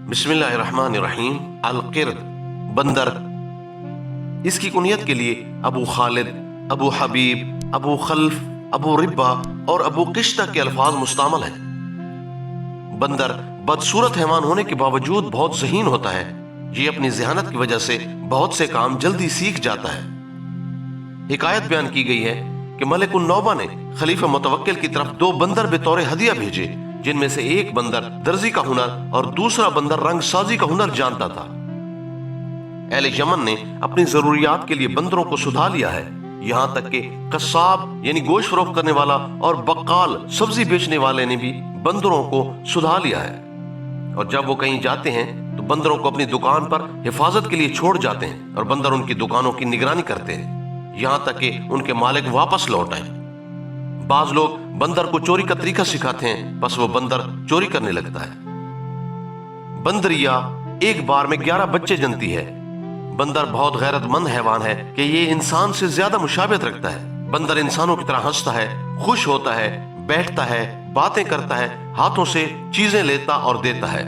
بسم اللہ الرحمن الرحیم۔ القرد، بندر، اس کی کنیت کے لیے ابو خالد، ابو حبیب، ابو خلف، ابو ربا اور ابو قشتہ کے الفاظ مستعمل ہیں۔ بندر بدصورت حیوان ہونے کے باوجود بہت ذہین ہوتا ہے۔ یہ اپنی ذہانت کی وجہ سے بہت سے کام جلدی سیکھ جاتا ہے۔ حکایت بیان کی گئی ہے کہ ملک النوبہ نے خلیفہ متوکل کی طرف 2 بندر بطور ہدیہ بھیجے، جن میں سے ایک بندر درزی کا ہنر اور دوسرا بندر رنگ سازی کا ہنر جانتا تھا۔ اہل یمن نے اپنی ضروریات کے لیے بندروں کو سدھا لیا ہے، یہاں تک کہ قصاب یعنی گوشت فروخت کرنے والا اور بقال سبزی بیچنے والے نے بھی بندروں کو سدھا لیا ہے۔ اور جب وہ کہیں جاتے ہیں تو بندروں کو اپنی دکان پر حفاظت کے لیے چھوڑ جاتے ہیں اور بندر ان کی دکانوں کی نگرانی کرتے ہیں، یہاں تک کہ ان کے مالک واپس لوٹ آئیں۔ بعض لوگ بندر کو چوری کا طریقہ سکھاتے ہیں، بس وہ بندر چوری کرنے لگتا ہے۔ بندریا ایک بار میں 11 بچے جنتی ہے۔ بندر بہت غیرت مند حیوان ہے کہ یہ انسان سے زیادہ مشابہت رکھتا ہے۔ بندر انسانوں کی طرح ہنستا ہے، خوش ہوتا ہے، بیٹھتا ہے، باتیں کرتا ہے، ہاتھوں سے چیزیں لیتا اور دیتا ہے۔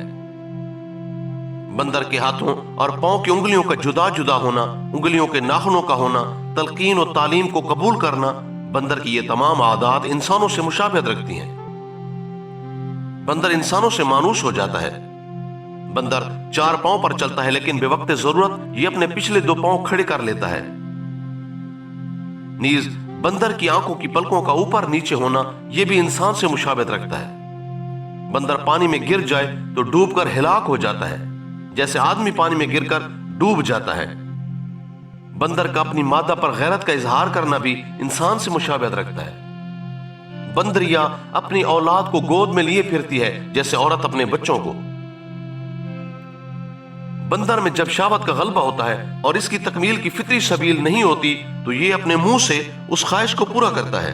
بندر کے ہاتھوں اور پاؤں کی انگلیوں کا جدا جدا ہونا، انگلیوں کے ناخنوں کا ہونا، تلقین و تعلیم کو قبول کرنا، بندر کی یہ تمام عادات انسانوں سے مشابہت رکھتی ہیں۔ بندر انسانوں سے مانوس ہو جاتا ہے۔ بندر 4 پاؤں پر چلتا ہے، لیکن بے وقت ضرورت یہ اپنے پچھلے 2 پاؤں کھڑے کر لیتا ہے۔ نیز بندر کی آنکھوں کی پلکوں کا اوپر نیچے ہونا یہ بھی انسان سے مشابہت رکھتا ہے۔ بندر پانی میں گر جائے تو ڈوب کر ہلاک ہو جاتا ہے، جیسے آدمی پانی میں گر کر ڈوب جاتا ہے۔ بندر کا اپنی مادہ پر غیرت کا اظہار کرنا بھی انسان سے مشابہت رکھتا ہے۔ بندریا اپنی اولاد کو گود میں لیے پھرتی ہے، جیسے عورت اپنے بچوں کو۔ بندر میں جب شہوت کا غلبہ ہوتا ہے اور اس کی تکمیل کی فطری سبیل نہیں ہوتی تو یہ اپنے منہ سے اس خواہش کو پورا کرتا ہے۔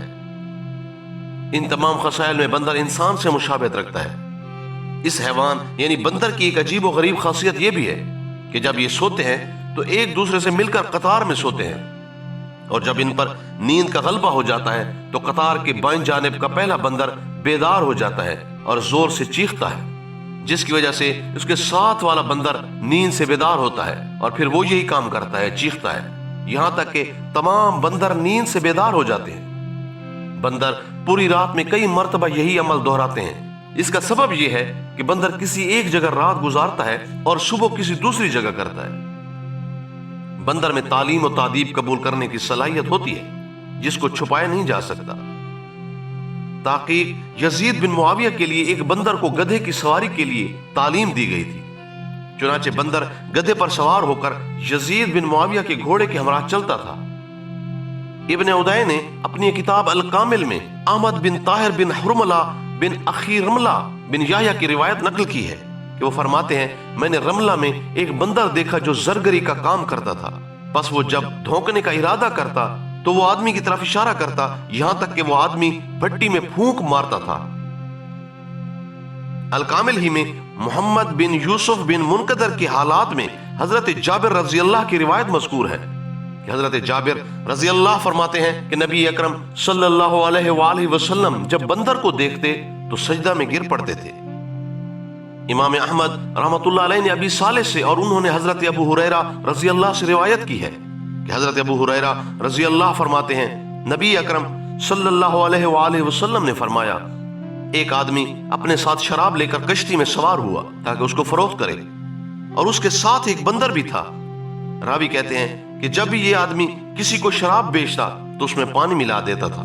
ان تمام خصائل میں بندر انسان سے مشابہت رکھتا ہے۔ اس حیوان یعنی بندر کی ایک عجیب و غریب خاصیت یہ بھی ہے کہ جب یہ سوتے ہیں تو ایک دوسرے سے مل کر قطار میں سوتے ہیں، اور جب ان پر نیند کا غلبہ ہو جاتا ہے تو قطار کے بائیں جانب کا پہلا بندر بیدار ہو جاتا ہے اور زور سے چیختا ہے، جس کی وجہ سے اس کے ساتھ والا بندر نیند سے بیدار ہوتا ہے اور پھر وہ یہی کام کرتا ہے، چیختا ہے، یہاں تک کہ تمام بندر نیند سے بیدار ہو جاتے ہیں۔ بندر پوری رات میں کئی مرتبہ یہی عمل دہراتے ہیں۔ اس کا سبب یہ ہے کہ بندر کسی ایک جگہ رات گزارتا ہے اور صبح کسی دوسری جگہ کرتا ہے۔ بندر میں تعلیم و تادیب قبول کرنے کی صلاحیت ہوتی ہے، جس کو چھپایا نہیں جا سکتا۔ تحقیق یزید بن معاویہ کے لیے ایک بندر کو گدھے کی سواری کے لیے تعلیم دی گئی تھی۔ چنانچہ بندر گدھے پر سوار ہو کر یزید بن معاویہ کے گھوڑے کے ہمراہ چلتا تھا۔ ابن عدی نے اپنی کتاب الکامل میں احمد بن طاہر بن حرملہ بن اخی رملہ بن یحییٰ کی روایت نقل کی ہے کہ وہ فرماتے ہیں، میں نے رملہ میں ایک بندر دیکھا جو زرگری کا کام کرتا تھا، پس وہ جب دھونکنے کا ارادہ کرتا تو وہ آدمی کی طرف اشارہ کرتا، یہاں تک کہ وہ آدمی بھٹی میں پھونک مارتا تھا۔ الکامل ہی میں محمد بن یوسف بن منقدر کے حالات میں حضرت جابر رضی اللہ کی روایت مذکور ہے کہ حضرت جابر رضی اللہ فرماتے ہیں کہ نبی اکرم صلی اللہ علیہ وآلہ وسلم جب بندر کو دیکھتے تو سجدہ میں گر پڑتے تھے۔ امام احمد رحمۃ اللہ علیہ نے ابی صالح سے اور انہوں نے حضرت ابو ہریرہ رضی اللہ سے روایت کی ہے کہ حضرت ابو ہریرہ رضی اللہ فرماتے ہیں، نبی اکرم صلی اللہ علیہ وآلہ وسلم نے فرمایا، ایک آدمی اپنے ساتھ شراب لے کر کشتی میں سوار ہوا تاکہ اس کو فروخت کرے، اور اس کے ساتھ ایک بندر بھی تھا۔ راوی کہتے ہیں کہ جب بھی یہ آدمی کسی کو شراب بیچتا تو اس میں پانی ملا دیتا تھا۔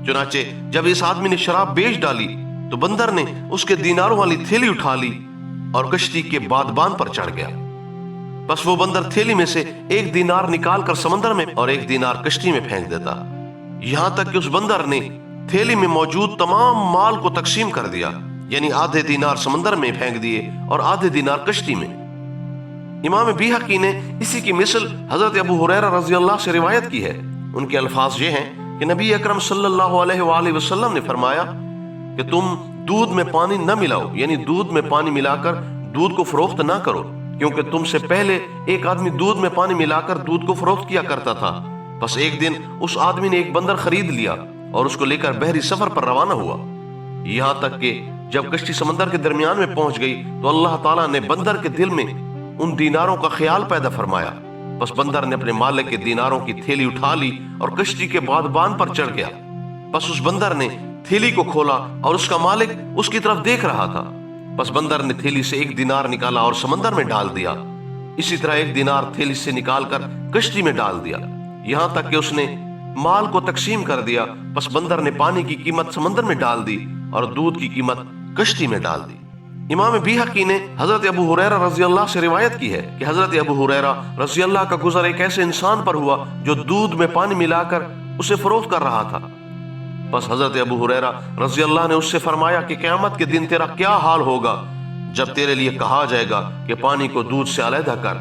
چنانچہ جب اس آدمی نے شراب بیچ ڈالی تو بندر نے اس کے دیناروں والی تھیلی اٹھا لی اور کشتی کے بادبان پر چڑھ گیا۔ بس وہ بندر تھیلی میں سے ایک دینار نکال کر سمندر میں اور ایک دینار کشتی میں پھینک دیتا، یہاں تک کہ اس بندر نے تھیلی میں موجود تمام مال کو تقسیم کر دیا، یعنی آدھے دینار سمندر میں پھینک دیے اور آدھے دینار کشتی میں۔ امام بیہقی نے اسی کی مثل حضرت ابو ہریرہ رضی اللہ سے روایت کی ہے۔ ان کے الفاظ یہ ہیں کہ نبی اکرم صلی اللہ علیہ وآلہ وسلم نے فرمایا کہ تم دودھ میں پانی نہ ملاؤ، یعنی دودھ میں پانی ملا کر دودھ کو فروخت نہ کرو، کیونکہ تم سے پہلے ایک آدمی دودھ میں پانی ملا کر دودھ کو فروخت کیا کرتا تھا، بس ایک دن اس آدمی نے ایک بندر خرید لیا اور اس کو لے کر بحری سفر پر روانہ ہوا، یہاں تک کہ جب کشتی سمندر کے درمیان میں پہنچ گئی تو اللہ تعالیٰ نے بندر کے دل میں ان دیناروں کا خیال پیدا فرمایا. بس بندر نے اپنے مالک کے دیناروں کی تھیلی اٹھا لی اور کشتی کے بادبان پر چڑھ گیا. بس اس بندر نے تھیلی کو کھولا اور اس کا مالک اس کی طرف دیکھ رہا تھا. بس بندر نے تھیلی سے 1 دینار نکالا اور سمندر میں ڈال دیا. اسی طرح 1 دینار تھیلی سے نکال کر کشتی میں ڈال دیا، یہاں تک کہ اس نے مال کو تقسیم کر دیا. بس بندر نے پانی کی قیمت سمندر میں ڈال دی اور دودھ کی قیمت کشتی میں ڈال دی. امام بیہقی نے حضرت ابو ہریرہ رضی اللہ سے روایت کی ہے کہ حضرت ابو ہریرہ رضی اللہ کا گزر ایک ایسے انسان پر ہوا جو دودھ میں پانی ملا کر اسے فروخت کر رہا تھا. بس حضرت ابو ہریرہ رضی اللہ نے اس سے فرمایا کہ قیامت کے دن تیرا کیا حال ہوگا جب تیرے لیے کہا جائے گا کہ پانی کو دودھ سے علیحدہ کر.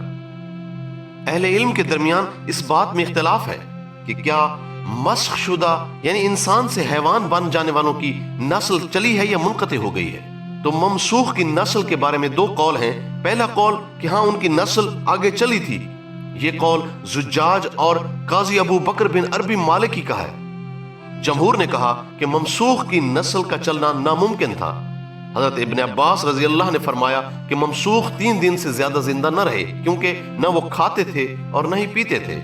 اہل علم کے درمیان اس بات میں اختلاف ہے کہ کیا مسخ شدہ یعنی انسان سے حیوان بن جانے والوں کی نسل چلی ہے یا منقطع ہو گئی ہے. تو ممسوخ کی نسل کے بارے میں 2 قول ہیں. پہلا قول کہ ہاں ان کی نسل آگے چلی تھی، یہ قول زجاج اور قاضی ابو بکر بن عربی مالکی کا ہے. جمہور نے کہا کہ ممسوخ کی نسل کا چلنا ناممکن تھا. حضرت ابن عباس رضی اللہ نے فرمایا کہ ممسوخ 3 دن سے زیادہ زندہ نہ رہے کیونکہ نہ وہ کھاتے تھے اور نہ ہی پیتے تھے.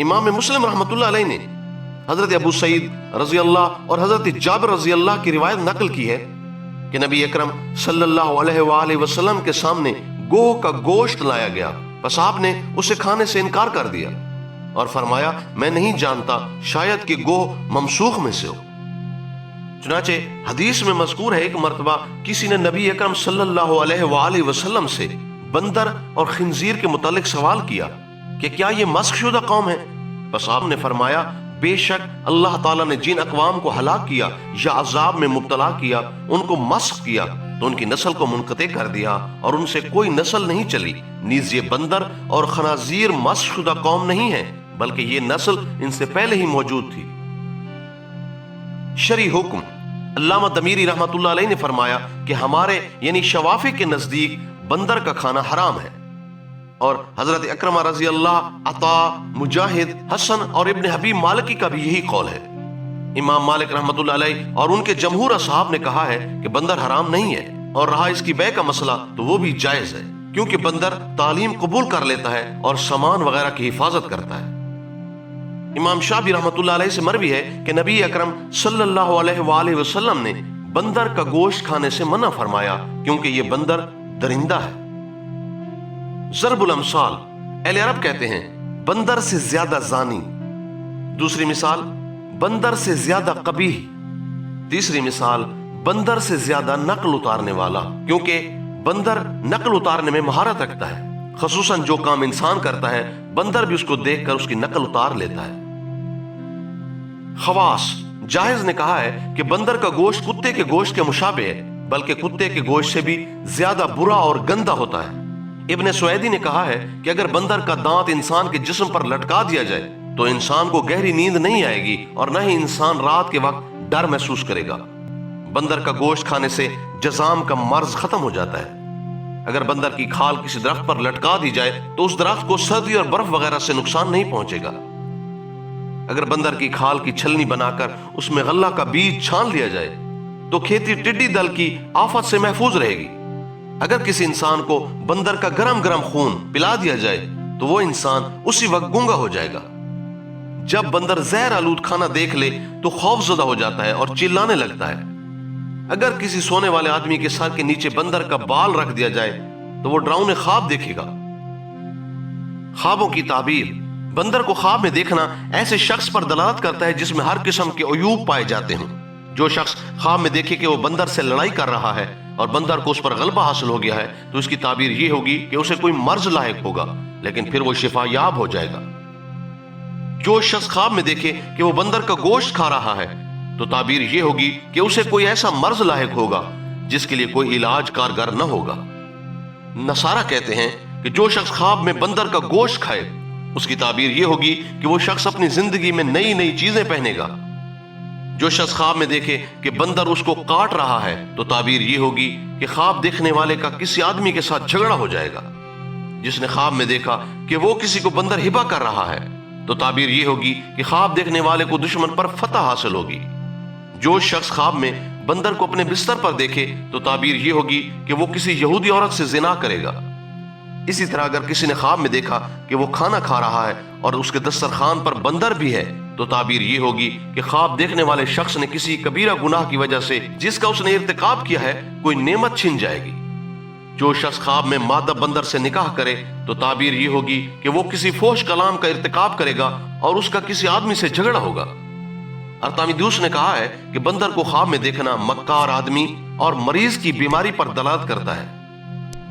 امام مسلم رحمۃ اللہ علیہ نے حضرت ابو سعید رضی اللہ اور حضرت جابر رضی اللہ کی روایت نقل کی ہے کہ نبی اکرم صلی اللہ علیہ وآلہ وسلم کے سامنے گوہ کا گوشت لایا گیا. بس آپ نے اسے کھانے سے انکار کر دیا اور فرمایا میں نہیں جانتا، شاید کہ گوہ ممسوخ میں سے ہو. چنانچہ حدیث میں مذکور ہے ایک مرتبہ کسی نے نبی اکرم صلی اللہ علیہ وآلہ وسلم سے بندر اور خنزیر کے متعلق سوال کیا کہ کیا یہ مسخ شدہ قوم ہے؟ بس آپ نے فرمایا بے شک اللہ تعالیٰ نے جن اقوام کو ہلاک کیا یا عذاب میں مبتلا کیا ان کو مسخ کیا تو ان کی نسل کو منقطع کر دیا اور ان سے کوئی نسل نہیں چلی. نیز یہ بندر اور خنازیر مسخ شدہ قوم نہیں ہے بلکہ یہ نسل ان سے پہلے ہی موجود تھی. شرعی حکم. علامہ دمیری رحمۃ اللہ علیہ نے فرمایا کہ ہمارے یعنی شوافی کے نزدیک بندر کا کھانا حرام ہے، اور حضرت اکرمہ رضی اللہ، عطا، مجاہد، حسن اور ابن حبیب مالکی کا بھی یہی قول ہے. امام مالک رحمۃ اللہ علیہ اور ان کے جمہور اصحاب نے کہا ہے کہ بندر حرام نہیں ہے، اور رہا اس کی بے کا مسئلہ تو وہ بھی جائز ہے کیونکہ بندر تعلیم قبول کر لیتا ہے اور سامان وغیرہ کی حفاظت کرتا ہے. امام شافعی رحمۃ اللہ علیہ سے مروی ہے کہ نبی اکرم صلی اللہ علیہ وآلہ وسلم نے بندر کا گوشت کھانے سے منع فرمایا کیونکہ یہ بندر درندہ ہے. ضرب الامثال. اہل عرب کہتے ہیں بندر سے زیادہ زانی. دوسری مثال بندر سے زیادہ قبیح. تیسری مثال بندر سے زیادہ نقل اتارنے والا، کیونکہ بندر نقل اتارنے میں مہارت رکھتا ہے. خصوصاً جو کام انسان کرتا ہے بندر بھی اس کو دیکھ کر اس کی نقل اتار لیتا ہے. خواص. جاہز نے کہا ہے کہ بندر کا گوشت کتے کے گوشت کے مشابہ ہے بلکہ کتے کے گوشت سے بھی زیادہ برا اور گندا ہوتا ہے. ابن سویدی نے کہا ہے کہ اگر بندر کا دانت انسان کے جسم پر لٹکا دیا جائے تو انسان کو گہری نیند نہیں آئے گی اور نہ ہی انسان رات کے وقت ڈر محسوس کرے گا. بندر کا گوشت کھانے سے جزام کا مرض ختم ہو جاتا ہے. اگر بندر کی کھال کسی درخت پر لٹکا دی جائے تو اس درخت کو سردی اور برف وغیرہ سے نقصان نہیں پہنچے گا. اگر بندر کی کھال کی چھلنی بنا کر اس میں غلہ کا بیج چھان لیا جائے تو کھیتی ٹڈی دل کی آفت سے محفوظ رہے گی. اگر کسی انسان کو بندر کا گرم گرم خون پلا دیا جائے تو وہ انسان اسی وقت گونگا ہو جائے گا. جب بندر زہر آلود کھانا دیکھ لے تو خوف زدہ ہو جاتا ہے اور چلانے لگتا ہے. اگر کسی سونے والے آدمی کے سر کے نیچے بندر کا بال رکھ دیا جائے تو وہ ڈراؤنے خواب دیکھے گا. خوابوں کی تعبیر. بندر کو خواب میں دیکھنا ایسے شخص پر دلالت کرتا ہے جس میں ہر قسم کے عیوب پائے جاتے ہیں. جو شخص خواب میں دیکھے کہ وہ بندر سے لڑائی کر رہا ہے اور بندر کو اس پر غلبہ حاصل ہو گیا ہے تو اس کی تعبیر یہ ہوگی کہ اسے کوئی مرض لاحق ہوگا لیکن پھر وہ شفا یاب ہو جائے گا. جو شخص خواب میں دیکھے کہ وہ بندر کا گوشت کھا رہا ہے تو تعبیر یہ ہوگی کہ اسے کوئی ایسا مرض لاحق ہوگا جس کے لیے کوئی علاج کارگر نہ ہوگا. نصارہ کہتے ہیں کہ جو شخص خواب میں بندر کا گوشت کھائے اس کی تعبیر یہ ہوگی کہ وہ شخص اپنی زندگی میں نئی نئی چیزیں پہنے گا. جو شخص خواب میں دیکھے کہ بندر اس کو کاٹ رہا ہے تو تعبیر یہ ہوگی کہ خواب دیکھنے والے کا کسی آدمی کے ساتھ جھگڑا ہو جائے گا. جس نے خواب میں دیکھا کہ وہ کسی کو بندر ہبا کر رہا ہے تو تعبیر یہ ہوگی کہ خواب دیکھنے والے کو دشمن پر فتح حاصل ہوگی. جو شخص خواب میں بندر کو اپنے بستر پر دیکھے تو تعبیر یہ ہوگی کہ وہ کسی یہودی عورت سے زنا کرے گا۔ اسی طرح اگر کسی نے خواب میں دیکھا کہ وہ کھانا کھا رہا ہے اور اس کے دسترخوان پر بندر بھی ہے تو تعبیر یہ ہوگی کہ خواب دیکھنے والے شخص نے کسی کبیرہ گناہ کی وجہ سے جس کا اس نے ارتکاب کیا ہے کوئی نعمت چھن جائے گی۔ جو شخص خواب میں مادہ بندر سے نکاح کرے تو تعبیر یہ ہوگی کہ وہ کسی فحش کلام کا ارتکاب کرے گا اور اس کا کسی آدمی سے جھگڑا ہوگا۔ ارطمیدوس نے کہا ہے کہ بندر کو خواب میں دیکھنا مکار آدمی اور مریض کی بیماری پر دلالت کرتا ہے۔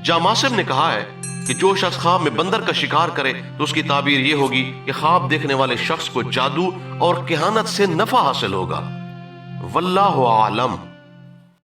جاماسب نے کہا ہے کہ جو شخص خواب میں بندر کا شکار کرے تو اس کی تعبیر یہ ہوگی کہ خواب دیکھنے والے شخص کو جادو اور کہانت سے نفع حاصل ہوگا۔ واللہ عالم۔